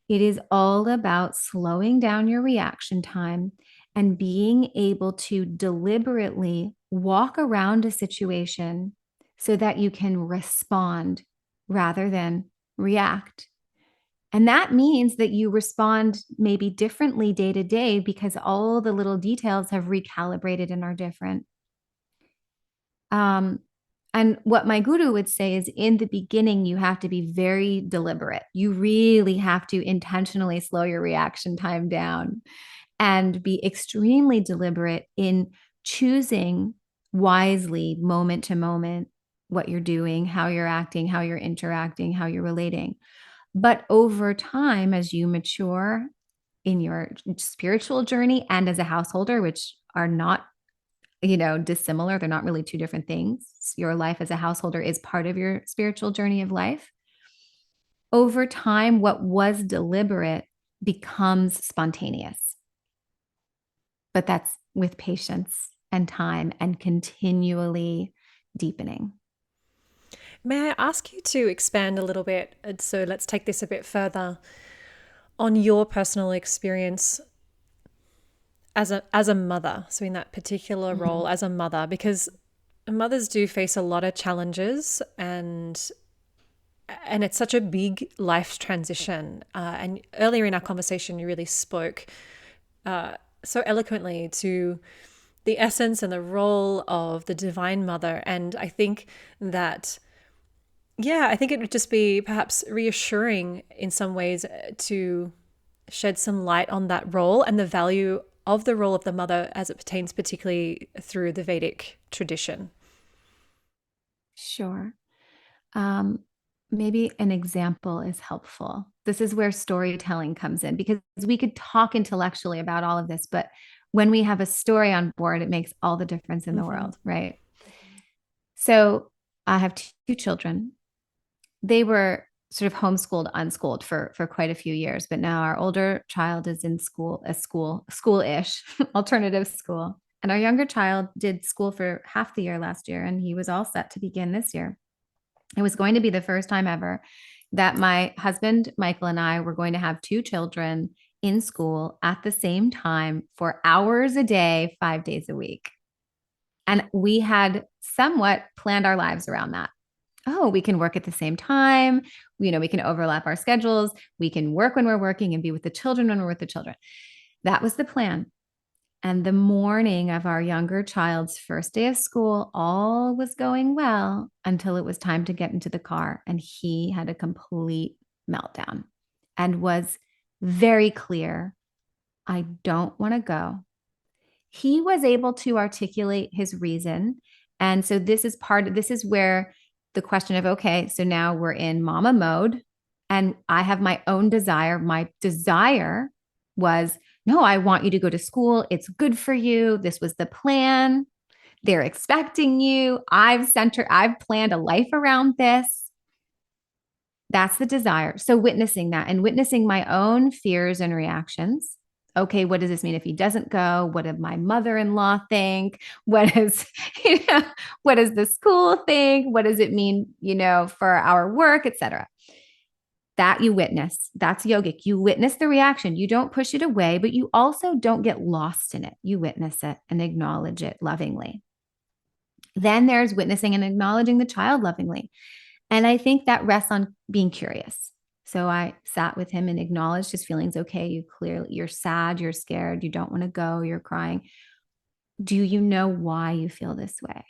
it is all about slowing down your reaction time and being able to deliberately walk around a situation so that you can respond rather than react. And that means that you respond maybe differently day to day because all the little details have recalibrated and are different. And what my guru would say is in the beginning, you have to be very deliberate. You really have to intentionally slow your reaction time down and be extremely deliberate in choosing wisely, moment to moment, what you're doing, how you're acting, how you're interacting, how you're relating. But over time, as you mature in your spiritual journey and as a householder, which are not, dissimilar, they're not really two different things. Your life as a householder is part of your spiritual journey of life. Over time, what was deliberate becomes spontaneous. But that's with patience and time and continually deepening. May I ask you to expand a little bit? So let's take this a bit further on your personal experience as a mother. So in that particular role as a mother, because mothers do face a lot of challenges, and it's such a big life transition. And earlier in our conversation, you really spoke so eloquently to the essence and the role of the Divine Mother. And I think that, I think it would just be perhaps reassuring in some ways to shed some light on that role and the value of the role of the mother as it pertains particularly through the Vedic tradition. Sure. Maybe an example is helpful. This is where storytelling comes in, because we could talk intellectually about all of this, but when we have a story on board, it makes all the difference in the world, right? So I have two children. They were sort of homeschooled, unschooled for quite a few years, but now our older child is in school-ish, alternative school. And our younger child did school for half the year last year, and he was all set to begin this year. It was going to be the first time ever that my husband, Michael, and I were going to have two children in school at the same time for hours a day, 5 days a week. And we had somewhat planned our lives around that. Oh, we can work at the same time. We can overlap our schedules. We can work when we're working and be with the children when we're with the children. That was the plan. And the morning of our younger child's first day of school, all was going well until it was time to get into the car. And he had a complete meltdown and was very clear, I don't want to go. He was able to articulate his reason. And so this is where the question of, okay, so now we're in mama mode and I have my own desire. My desire was, no, I want you to go to school. It's good for you. This was the plan. They're expecting you. I've planned a life around this. That's the desire. So witnessing that and witnessing my own fears and reactions. Okay, what does this mean if he doesn't go? What did my mother-in-law think? What does the school think? What does it mean, for our work, etc.? That you witness. That's yogic. You witness the reaction. You don't push it away, but you also don't get lost in it. You witness it and acknowledge it lovingly. Then there's witnessing and acknowledging the child lovingly. And I think that rests on being curious. So I sat with him and acknowledged his feelings. Okay, you're sad, you're scared, you don't want to go, you're crying. Do you know why you feel this way?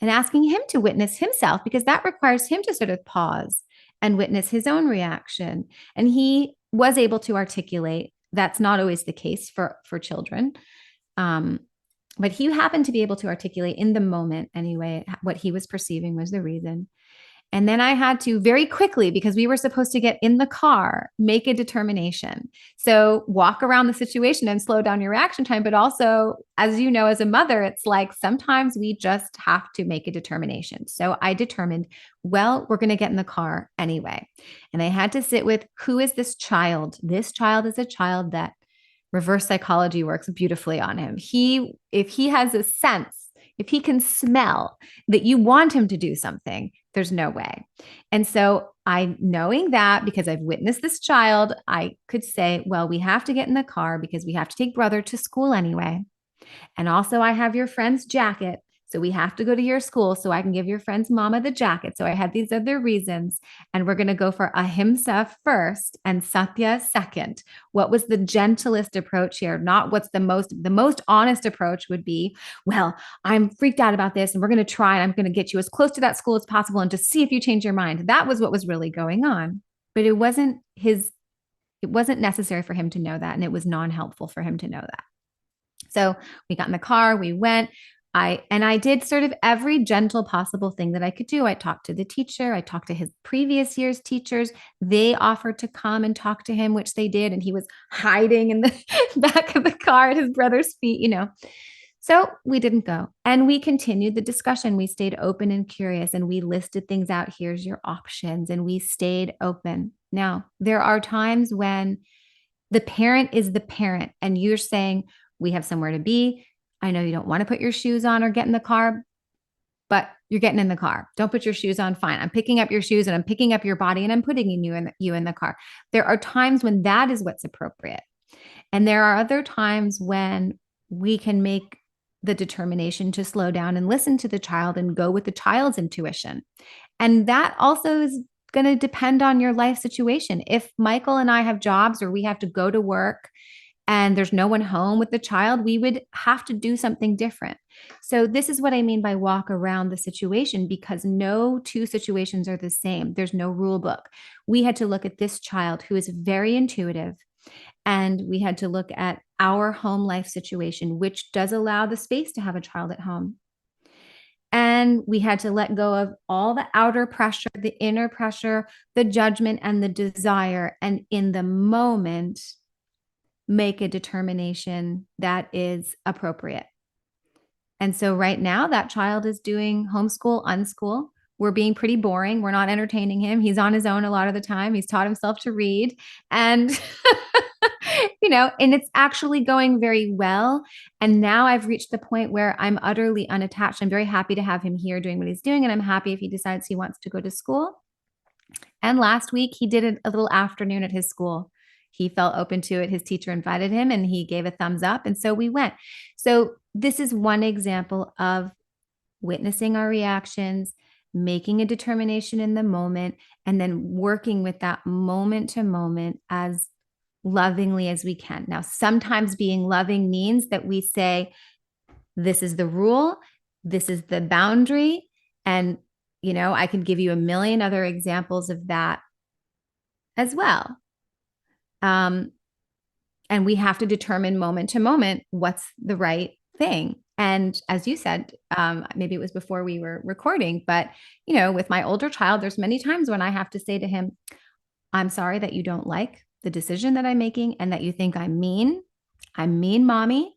And asking him to witness himself, because that requires him to sort of pause and witness his own reaction. And he was able to articulate. That's not always the case for children. But he happened to be able to articulate in the moment anyway, what he was perceiving was the reason. And then I had to very quickly, because we were supposed to get in the car, make a determination. So walk around the situation and slow down your reaction time. But also, as you know, as a mother, it's like sometimes we just have to make a determination. So I determined, well, we're going to get in the car anyway. And I had to sit with, who is this child? This child is a child that reverse psychology works beautifully on him. If he has a sense, if he can smell that you want him to do something, there's no way. And so knowing that, because I've witnessed this child, I could say, well, we have to get in the car because we have to take brother to school anyway. And also I have your friend's jacket. So we have to go to your school so I can give your friend's mama the jacket. So I had these other reasons. And we're going to go for ahimsa first and satya second. What was the gentlest approach here? Not what's the most honest approach would be, well, I'm freaked out about this and we're going to try and I'm going to get you as close to that school as possible and to see if you change your mind. That was what was really going on. But it wasn't necessary for him to know that. And it was non-helpful for him to know that. So we got in the car, we went. I did sort of every gentle possible thing that I could do. I talked to the teacher. I talked to his previous year's teachers. They offered to come and talk to him, which they did. And he was hiding in the back of the car at his brother's feet, So we didn't go. And we continued the discussion. We stayed open and curious and we listed things out. Here's your options. And we stayed open. Now, there are times when the parent is the parent and you're saying, we have somewhere to be. I know you don't want to put your shoes on or get in the car, but you're getting in the car. Don't put your shoes on. Fine. I'm picking up your shoes and I'm picking up your body and I'm putting you in the car. There are times when that is what's appropriate. And there are other times when we can make the determination to slow down and listen to the child and go with the child's intuition. And that also is going to depend on your life situation. If Michael and I have jobs or we have to go to work and there's no one home with the child, we would have to do something different. So this is what I mean by walk around the situation, because no two situations are the same. There's no rule book. We had to look at this child who is very intuitive, and we had to look at our home life situation, which does allow the space to have a child at home. And we had to let go of all the outer pressure, the inner pressure, the judgment, and the desire. And in the moment, make a determination that is appropriate. And so right now that child is doing homeschool, unschool. We're being pretty boring. We're not entertaining him. He's on his own a lot of the time. He's taught himself to read and, and it's actually going very well. And now I've reached the point where I'm utterly unattached. I'm very happy to have him here doing what he's doing. And I'm happy if he decides he wants to go to school. And last week he did a little afternoon at his school. He felt open to it. His teacher invited him and he gave a thumbs up. And so we went. So this is one example of witnessing our reactions, making a determination in the moment, and then working with that moment to moment as lovingly as we can. Now, sometimes being loving means that we say, this is the rule, this is the boundary. And, I can give you a million other examples of that as well. And we have to determine moment to moment what's the right thing. And as you said, maybe it was before we were recording, but with my older child, there's many times when I have to say to him, I'm sorry that you don't like the decision that I'm making and that you think I'm mean. I'm mean, mommy.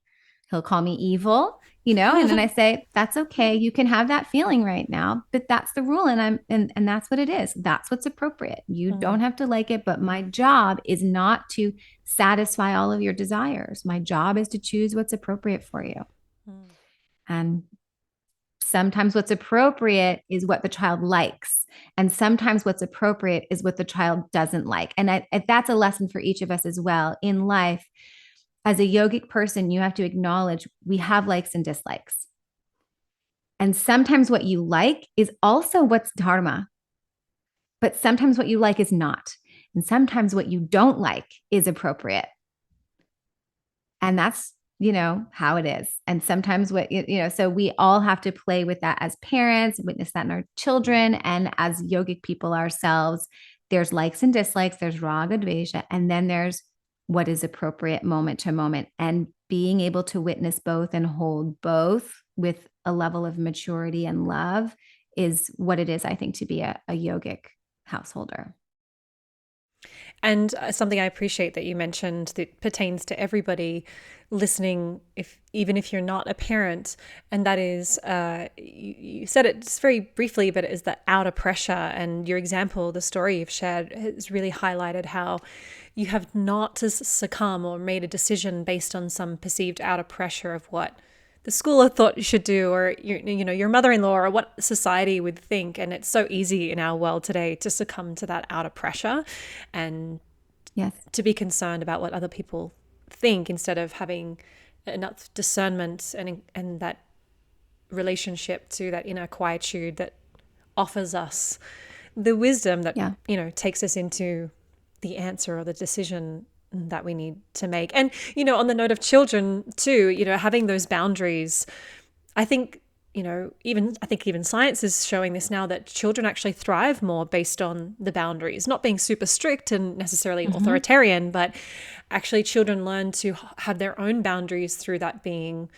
He'll call me evil, and then I say, that's okay. You can have that feeling right now, but that's the rule. And that's what it is. That's what's appropriate. You don't have to like it, but my job is not to satisfy all of your desires. My job is to choose what's appropriate for you. And sometimes what's appropriate is what the child likes. And sometimes what's appropriate is what the child doesn't like. And that's a lesson for each of us as well in life. As a yogic person, you have to acknowledge we have likes and dislikes. And sometimes what you like is also what's dharma. But sometimes what you like is not. And sometimes what you don't like is appropriate. And that's, how it is. And sometimes so we all have to play with that as parents, witness that in our children. And as yogic people ourselves, there's likes and dislikes, there's raga, dvesha, and then there's what is appropriate moment to moment. And being able to witness both and hold both with a level of maturity and love is what it is, I think, to be a yogic householder. And something I appreciate that you mentioned that pertains to everybody listening, even if you're not a parent, and that is, you said it just very briefly, but it is the outer pressure. And your example, the story you've shared, has really highlighted how you have not to succumb or made a decision based on some perceived outer pressure of what the school had thought you should do, or your mother-in-law, or what society would think. And it's so easy in our world today to succumb to that outer pressure and to be concerned about what other people think instead of having enough discernment and that relationship, to that inner quietude that offers us the wisdom that, takes us into the answer or the decision that we need to make. And, on the note of children too, having those boundaries, I think, even science is showing this now, that children actually thrive more based on the boundaries, not being super strict and necessarily authoritarian, but actually children learn to have their own boundaries through that being,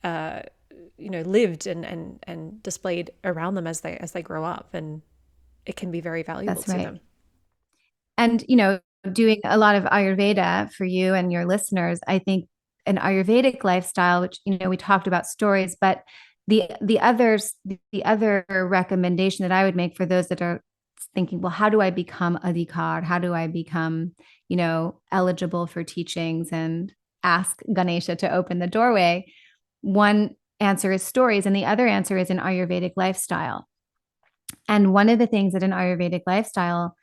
lived and displayed around them as they grow up. And it can be very valuable to them. And, doing a lot of Ayurveda for you and your listeners, I think an Ayurvedic lifestyle, which, we talked about stories, but the other recommendation that I would make for those that are thinking, well, how do I become Adhi-Kāra? How do I become, eligible for teachings and ask Ganesha to open the doorway? One answer is stories, and the other answer is an Ayurvedic lifestyle. And one of the things that an Ayurvedic lifestyle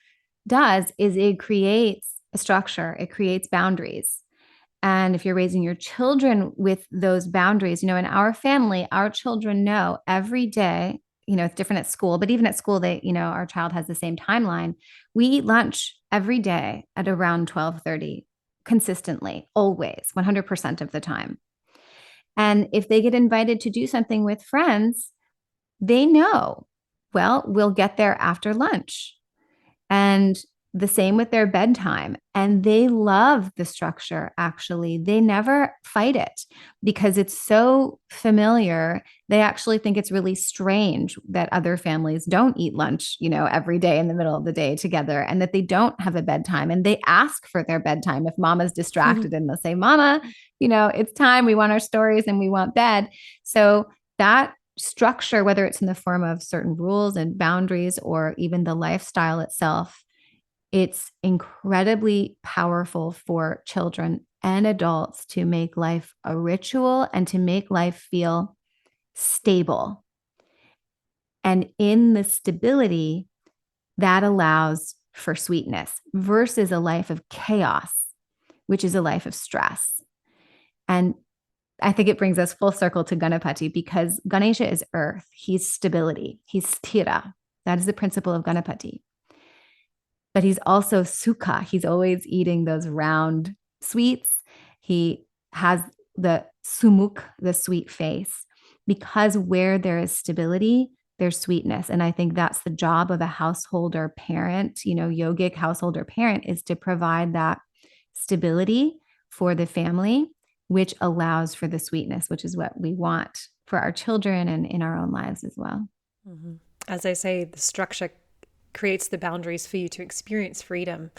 does is it creates a structure, it creates boundaries. And if you're raising your children with those boundaries, in our family, our children know every day, it's different at school, but even at school, our child has the same timeline. We eat lunch every day at around 12:30, consistently, always, 100% of the time. And if they get invited to do something with friends, they know, well, we'll get there after lunch. And the same with their bedtime. And they love the structure, actually. They never fight it because it's so familiar. They actually think it's really strange that other families don't eat lunch, every day in the middle of the day together, and that they don't have a bedtime. And they ask for their bedtime. If mama's distracted, and they'll say, Mama, it's time. We want our stories and we want bed. So that structure, whether it's in the form of certain rules and boundaries or even the lifestyle itself, it's incredibly powerful for children and adults to make life a ritual and to make life feel stable. And in the stability, that allows for sweetness versus a life of chaos, which is a life of stress. And I think it brings us full circle to Ganapati, because Ganesha is earth. He's stability. He's sthira. That is the principle of Ganapati. But he's also sukha. He's always eating those round sweets. He has the sumukh, the sweet face, because where there is stability, there's sweetness. And I think that's the job of a householder parent, yogic householder parent, is to provide that stability for the family, which allows for the sweetness, which is what we want for our children and in our own lives as well. Mm-hmm. As I say, the structure creates the boundaries for you to experience freedom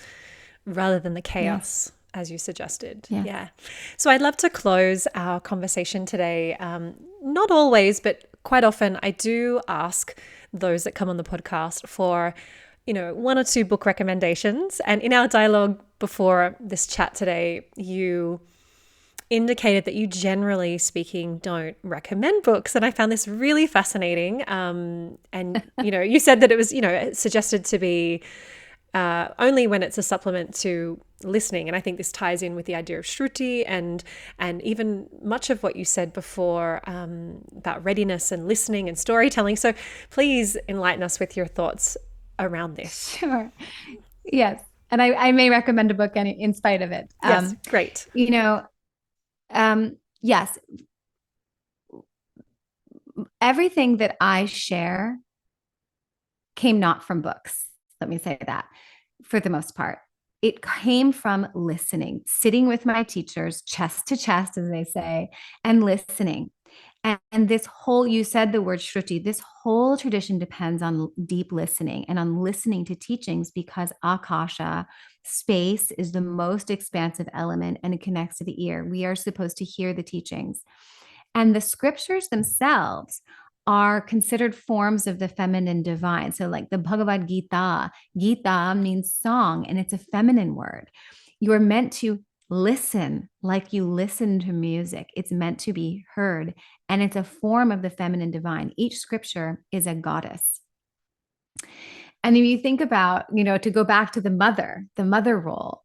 rather than the chaos, as you suggested. Yeah. So I'd love to close our conversation today. Not always, but quite often I do ask those that come on the podcast for, one or two book recommendations. And in our dialogue before this chat today, you indicated that you, generally speaking, don't recommend books. And I found this really fascinating. And, you said that it was, suggested to be only when it's a supplement to listening. And I think this ties in with the idea of Śruti and even much of what you said before about readiness and listening and storytelling. So please enlighten us with your thoughts around this. Sure. Yes. And I may recommend a book in spite of it. Yes, great. Yes. Everything that I share came not from books. Let me say that, for the most part. It came from listening, sitting with my teachers, chest to chest, as they say, and listening. And this whole, you said the word Śruti, this whole tradition depends on deep listening and on listening to teachings, because Akasha, space, is the most expansive element and it connects to the ear. We are supposed to hear the teachings. And the scriptures themselves are considered forms of the feminine divine. So like the Bhagavad Gita, Gita means song, and it's a feminine word. You are meant to listen like you listen to music. It's meant to be heard. And it's a form of the feminine divine. Each scripture is a goddess. And if you think about, to go back to the mother role,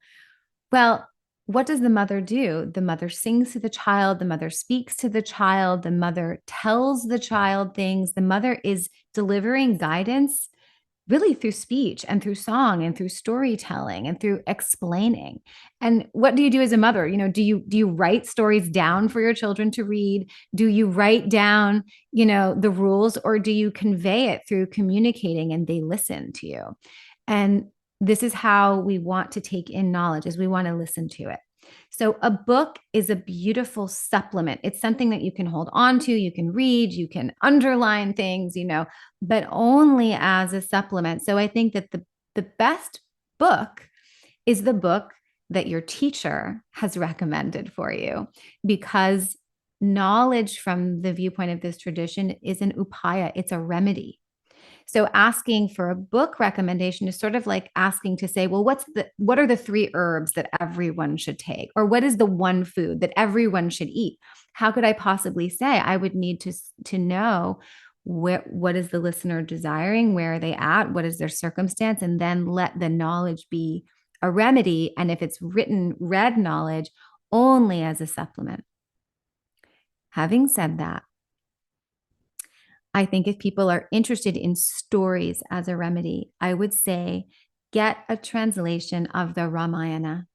well, what does the mother do? The mother sings to the child, the mother speaks to the child, the mother tells the child things, the mother is delivering guidance really through speech and through song and through storytelling and through explaining. And what do you do as a mother? Do you write stories down for your children to read? Do you write down, the rules, or do you convey it through communicating and they listen to you? And this is how we want to take in knowledge, is we want to listen to it. So a book is a beautiful supplement. It's something that you can hold on to, you can read, you can underline things, but only as a supplement. So I think that the best book is the book that your teacher has recommended for you, because knowledge from the viewpoint of this tradition is an upaya, it's a remedy. So asking for a book recommendation is sort of like asking to say, well, what are the 3 herbs that everyone should take? Or what is the one food that everyone should eat? How could I possibly say? I would need to know what is the listener desiring? Where are they at? What is their circumstance? And then let the knowledge be a remedy. And if it's read knowledge, only as a supplement. Having said that, I think if people are interested in stories as a remedy, I would say get a translation of the Ramayana,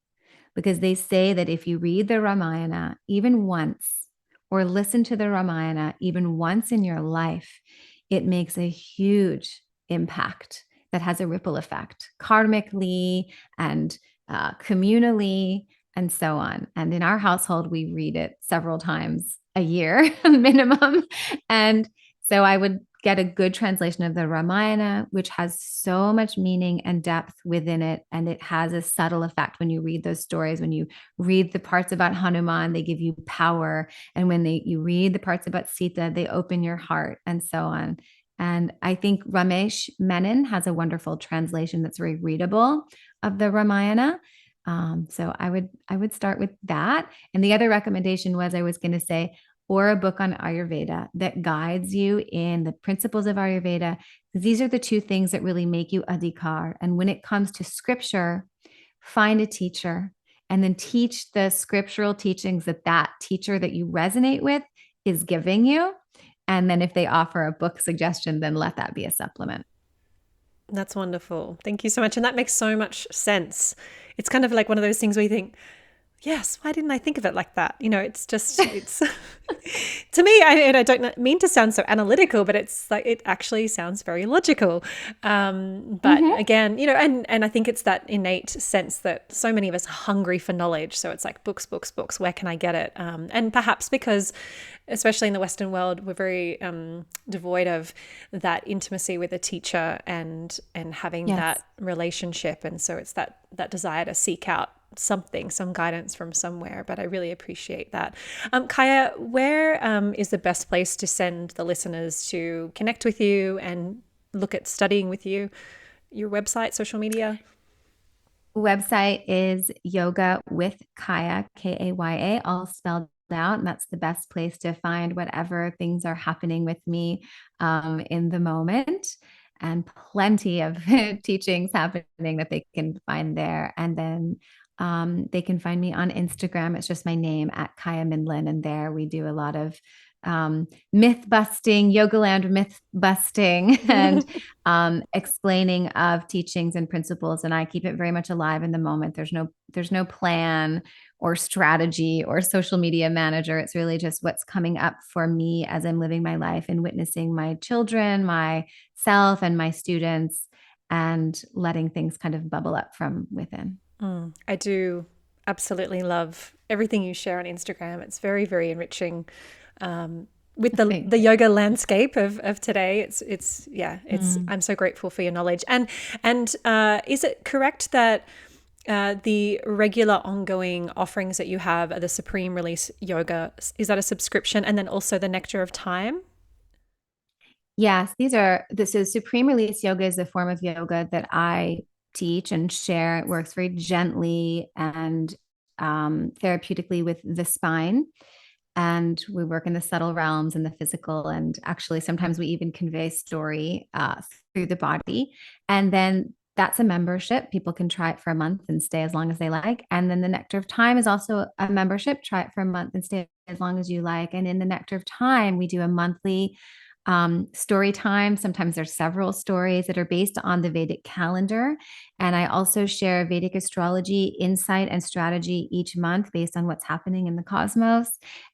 because they say that if you read the Ramayana even once, or listen to the Ramayana even once in your life, it makes a huge impact that has a ripple effect karmically and communally and so on. And in our household, we read it several times a year minimum. And so I would get a good translation of the Ramayana, which has so much meaning and depth within it. And it has a subtle effect when you read those stories. When you read the parts about Hanuman, they give you power. And when you read the parts about Sita, they open your heart and so on. And I think Ramesh Menon has a wonderful translation that's very readable of the Ramayana. So I would start with that. And the other recommendation I was going to say, or a book on Ayurveda that guides you in the principles of Ayurveda. These are the 2 things that really make you Adhi-Kāra. And when it comes to scripture, find a teacher and then teach the scriptural teachings that teacher that you resonate with is giving you. And then if they offer a book suggestion, then let that be a supplement. That's wonderful. Thank you so much. And that makes so much sense. It's kind of like one of those things where you think, yes, why didn't I think of it like that? It's to me, I don't mean to sound so analytical, but it's like, it actually sounds very logical. But again, and I think it's that innate sense that so many of us are hungry for knowledge. So it's like books, where can I get it? And perhaps because, especially in the Western world, we're very devoid of that intimacy with a teacher and having that relationship. And so it's that desire to seek out some guidance from somewhere. But I really appreciate that. Kaya, where is the best place to send the listeners to connect with you and look at studying with you? Your website, social media? Website is Yoga with Kaya, Kaya, all spelled out. And that's the best place to find whatever things are happening with me in the moment. And plenty of teachings happening that they can find there. And then they can find me on Instagram. It's just my name at Kaya Mindlin. And there we do a lot of myth busting, Yogaland myth busting, and explaining of teachings and principles. And I keep it very much alive in the moment. There's no plan or strategy or social media manager. It's really just what's coming up for me as I'm living my life and witnessing my children, myself, and my students, and letting things kind of bubble up from within. I do absolutely love everything you share on Instagram. It's very, very enriching. With the yoga landscape of today, I'm so grateful for your knowledge. And is it correct that the regular ongoing offerings that you have are the Supreme Release Yoga? Is that a subscription? And then also the Nectar of Time? Yes, so Supreme Release Yoga is a form of yoga that I teach and share. It works very gently and therapeutically with the spine. And we work in the subtle realms and the physical. And actually, sometimes we even convey story through the body. And then that's a membership. People can try it for a month and stay as long as they like. And then the Nectar of Time is also a membership. Try it for a month and stay as long as you like. And in the Nectar of Time, we do a monthly story time. Sometimes there's several stories that are based on the Vedic calendar. And I also share Vedic astrology insight and strategy each month based on what's happening in the cosmos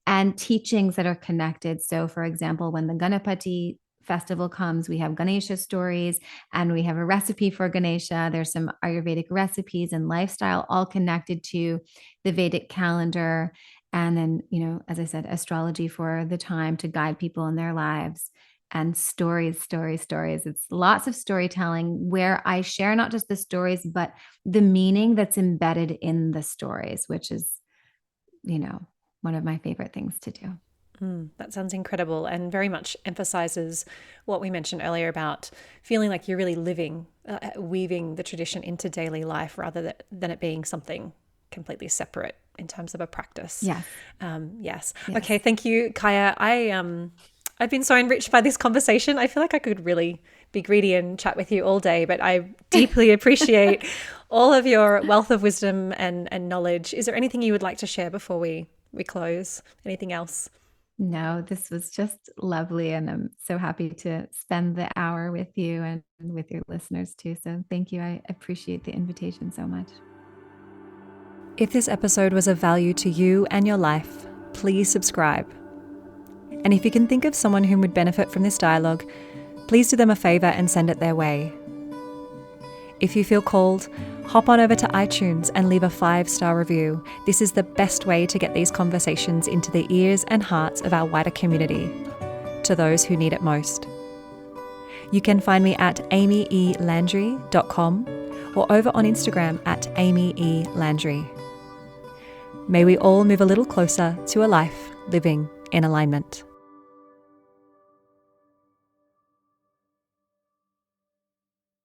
and teachings that are connected. So for example, when the Ganapati festival comes, we have Ganesha stories and we have a recipe for Ganesha. There's some Ayurvedic recipes and lifestyle all connected to the Vedic calendar. And then, as I said, astrology for the time to guide people in their lives, and stories. It's lots of storytelling where I share not just the stories, but the meaning that's embedded in the stories, which is, one of my favorite things to do. That sounds incredible, and very much emphasizes what we mentioned earlier about feeling like you're really living, weaving the tradition into daily life rather than it being something completely separate in terms of a practice. Yes. Yes. Okay. Thank you, Kaya. I've been so enriched by this conversation. I feel like I could really be greedy and chat with you all day, but I deeply appreciate all of your wealth of wisdom and knowledge. Is there anything you would like to share before we close? Anything else? No, this was just lovely. And I'm so happy to spend the hour with you and with your listeners too. So thank you. I appreciate the invitation so much. If this episode was of value to you and your life, please subscribe. And if you can think of someone who would benefit from this dialogue, please do them a favor and send it their way. If you feel called, hop on over to iTunes and leave a 5-star review. This is the best way to get these conversations into the ears and hearts of our wider community, to those who need it most. You can find me at amyelandry.com or over on Instagram at amyelandry. May we all move a little closer to a life living in alignment.